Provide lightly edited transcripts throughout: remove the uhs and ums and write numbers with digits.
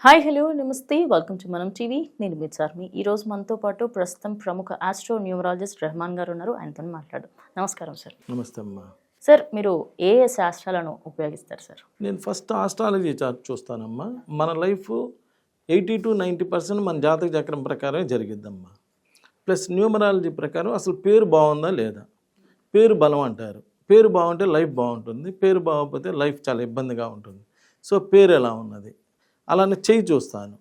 Hi hello నమస్తే welcome to మనం TV. నేను మీ చార్మి. ఈరోజు మనతో పాటు ప్రస్తుతం ప్రముఖ ఆస్ట్రో న్యూమరాలజిస్ట్ రెహమాన్ గారు ఉన్నారు. ఆయనతో మాట్లాడు. నమస్కారం సార్. నమస్తే అమ్మా. సార్, మీరు ఏ ఏ శాస్త్రాలను ఉపయోగిస్తారు సార్? నేను ఫస్ట్ ఆస్ట్రాలజీ చార్ట్ చూస్తానమ్మా. మన లైఫ్ 80 to 90% మన జాతక చక్రం ప్రకారమే జరిగిద్దమ్మా. ప్లస్ న్యూమరాలజీ ప్రకారం అసలు పేరు బాగుందా లేదా, పేరు బలం అంటారు. పేరు బాగుంటే లైఫ్ బాగుంటుంది, పేరు బాగోకపోతే లైఫ్ చాలా ఇబ్బందిగా ఉంటుంది. సో పేరు ఎలా ఉన్నది, అలానే చెయ్యి చూస్తాను.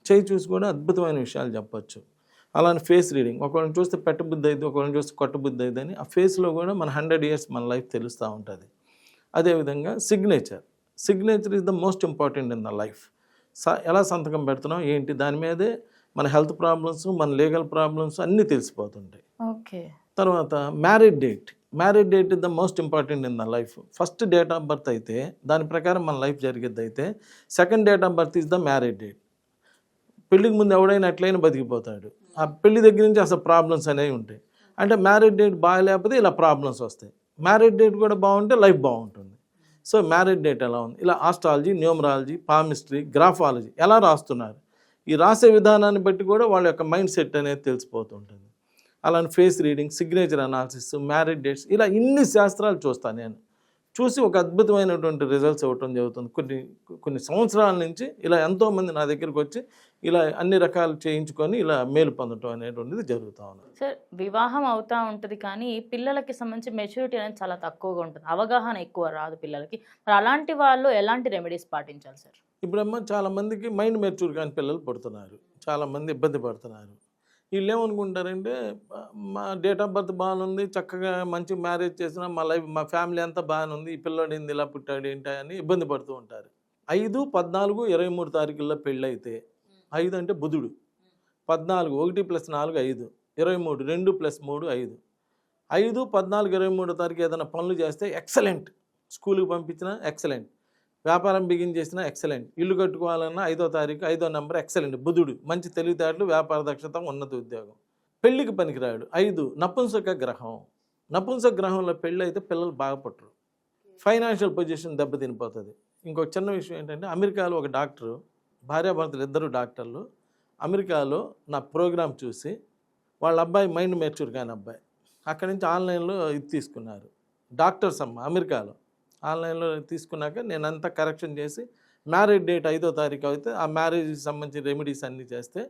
చెయ్యి చూసి కూడా అద్భుతమైన విషయాలు చెప్పచ్చు. అలానే ఫేస్ రీడింగ్, ఒకరిని చూస్తే పెట్టబుద్ధి అయింది, ఒకరిని చూస్తే కొట్టబుద్ధి అయింది అని ఆ ఫేస్లో కూడా మన 100 years మన లైఫ్ తెలుస్తూ ఉంటుంది. అదేవిధంగా signature is the most important in the life. ఎలా సంతకం పెడుతున్నాం ఏంటి, దాని మీదే మన హెల్త్ ప్రాబ్లమ్స్, మన లీగల్ ప్రాబ్లమ్స్ అన్నీ తెలిసిపోతుంటాయి. ఓకే. తర్వాత marriage date is the most important in the life. First date of birth అయితే దాని ప్రకారం మన లైఫ్ జరిగేది అయితే, second date of birth is the marriage date. పెళ్ళికి ముందు ఎవడైనా ఎట్లయినా బతికిపోతాడు. ఆ పెళ్లి దగ్గర నుంచి అసలు ప్రాబ్లమ్స్ అనేవి ఉంటాయి. అంటే మ్యారేజ్ డేట్ బాగాలేకపోతే ఇలా ప్రాబ్లమ్స్ వస్తాయి. మ్యారేజ్ డేట్ కూడా బాగుంటే లైఫ్ బాగుంటుంది. సో మ్యారేజ్ డేట్ ఎలా ఉంది, ఇలా ఆస్ట్రాలజీ, న్యూమరాలజీ, పామిస్ట్రీ, గ్రాఫాలజీ ఎలా రాస్తున్నారు, ఈ రాసే విధానాన్ని బట్టి కూడా వాళ్ళ యొక్క మైండ్ సెట్ అనేది తెలిసిపోతుంటుంది. అలానే face reading, signature analysis, marriage dates, ఇలా ఇన్ని శాస్త్రాలు చూస్తాను. నేను చూసి ఒక అద్భుతమైనటువంటి రిజల్ట్స్ ఇవ్వటం జరుగుతుంది. కొన్ని సంవత్సరాల నుంచి ఇలా ఎంతోమంది నా దగ్గరికి వచ్చి ఇలా అన్ని రకాలు చేయించుకొని ఇలా మేలు పొందటం అనేటువంటిది జరుగుతూ ఉంది. సార్, వివాహం అవుతూ ఉంటుంది కానీ పిల్లలకి సంబంధించి మెచ్యూరిటీ అనేది చాలా తక్కువగా ఉంటుంది, అవగాహన ఎక్కువ రాదు పిల్లలకి. మరి అలాంటి వాళ్ళు ఎలాంటి రెమెడీస్ పాటించాలి సార్? ఇప్పుడేమో చాలామందికి మైండ్ మెచ్యూర్ కాని పిల్లలు పుడుతున్నారు, చాలామంది ఇబ్బంది పడుతున్నారు. వీళ్ళు ఏమనుకుంటారంటే మా డేట్ ఆఫ్ బర్త్ బాగానుంది, చక్కగా మంచి మ్యారేజ్ చేసిన మా లైఫ్, మా ఫ్యామిలీ అంతా బాగానే ఉంది, ఈ పిల్లోడు ఏంది ఇలా పుట్టాడు ఏంటి అని ఇబ్బంది పడుతూ ఉంటారు. 5, 14, 23 తారీఖుల్లో పెళ్ళి అయితే, 5 అంటే బుధుడు, 14 1 + 4 5, 23 2 + 3 5, 5, 14, 23 తారీఖు ఏదైనా పనులు చేస్తే ఎక్సలెంట్. స్కూల్కి పంపించినా ఎక్సలెంట్, వ్యాపారం బిగిన్ చేసినా ఎక్సలెంట్, ఇల్లు కట్టుకోవాలన్నా 5వ తారీఖు 5వ నెంబర్ ఎక్సలెంట్. బుధుడు మంచి తెలివితేటలు, వ్యాపార దక్షత, ఉన్నత ఉద్యోగం. పెళ్ళికి పనికిరాడు 5 నపుంసక గ్రహం. నపుంసక గ్రహంలో పెళ్ళి అయితే పిల్లలు బాగా పుట్టరు, ఫైనాన్షియల్ పొజిషన్ దెబ్బతినిపోతుంది. ఇంకొక చిన్న విషయం ఏంటంటే, అమెరికాలో ఒక డాక్టరు, భార్యాభర్తలు ఇద్దరు డాక్టర్లు, అమెరికాలో నా ప్రోగ్రాం చూసి వాళ్ళ అబ్బాయి మైండ్ మెచ్యూర్ కాని అబ్బాయి, అక్కడి నుంచి ఆన్లైన్లో ఇది తీసుకున్నారు. డాక్టర్స్ అమ్మ అమెరికాలో ఆన్లైన్లో తీసుకున్నాక నేను అంతా కరెక్షన్ చేసి మ్యారేజ్ డేట్ 5వ తారీఖు అయితే ఆ మ్యారేజ్కి సంబంధించిన రెమెడీస్ అన్నీ చేస్తే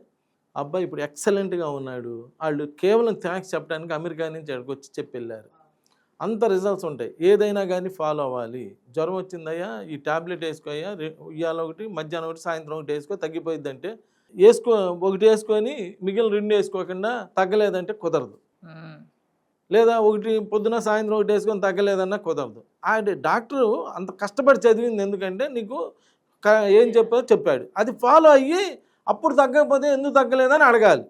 అబ్బాయి ఇప్పుడు ఎక్సలెంట్గా ఉన్నాడు. వాళ్ళు కేవలం థ్యాంక్స్ చెప్పడానికి అమెరికా నుంచి అక్కడికి వచ్చి చెప్పి వెళ్ళారు. అంత రిజల్ట్స్ ఉంటాయి. ఏదైనా కానీ ఫాలో అవ్వాలి. జ్వరం వచ్చిందయ్యా ఈ ట్యాబ్లెట్ వేసుకోయ్యా, ఇవాళ ఒకటి మధ్యాహ్నం ఒకటి సాయంత్రం ఒకటి వేసుకో తగ్గిపోయిద్దంటే ఒకటి వేసుకొని మిగిలిన 2 వేసుకోకుండా తగ్గలేదంటే కుదరదు. లేదా ఒకటి పొద్దున సాయంత్రం ఒకటి వేసుకొని తగ్గలేదన్నా కుదరదు. ఆయన డాక్టరు అంత కష్టపడి చదివింది ఎందుకంటే నీకు ఏం చెప్పాడు అది ఫాలో అయ్యి అప్పుడు తగ్గకపోతే ఎందుకు తగ్గలేదని అడగాలి.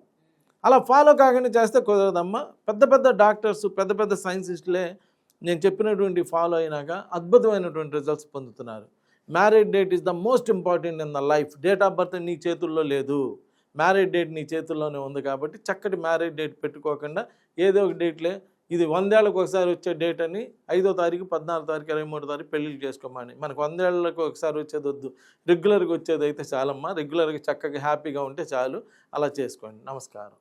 అలా ఫాలో కాకుండా చేస్తే కుదరదమ్మా. పెద్ద పెద్ద డాక్టర్స్, పెద్ద పెద్ద సైంటిస్టులే నేను చెప్పినటువంటి ఫాలో అయినాక అద్భుతమైనటువంటి రిజల్ట్స్ పొందుతున్నారు. Marriage date is the most important in the life. Date of birth నీ చేతుల్లో లేదు, మ్యారేజ్ డేట్ నీ చేతుల్లోనే ఉంది. కాబట్టి చక్కటి మ్యారేజ్ డేట్ పెట్టుకోకుండా ఏదో ఒక డేట్లే, ఇది 100 ఏళ్ళకు ఒకసారి వచ్చే డేట్ అని 5వ తారీఖు, 14వ తారీఖు, 23వ తారీఖు పెళ్ళిళ్ళు చేసుకోమని. మనకు 100 ఏళ్ళకు ఒకసారి వచ్చేది వద్దు, రెగ్యులర్గా వచ్చేది అయితే చాలమ్మా. రెగ్యులర్గా చక్కగా హ్యాపీగా ఉంటే చాలు. అలా చేసుకోండి. నమస్కారం.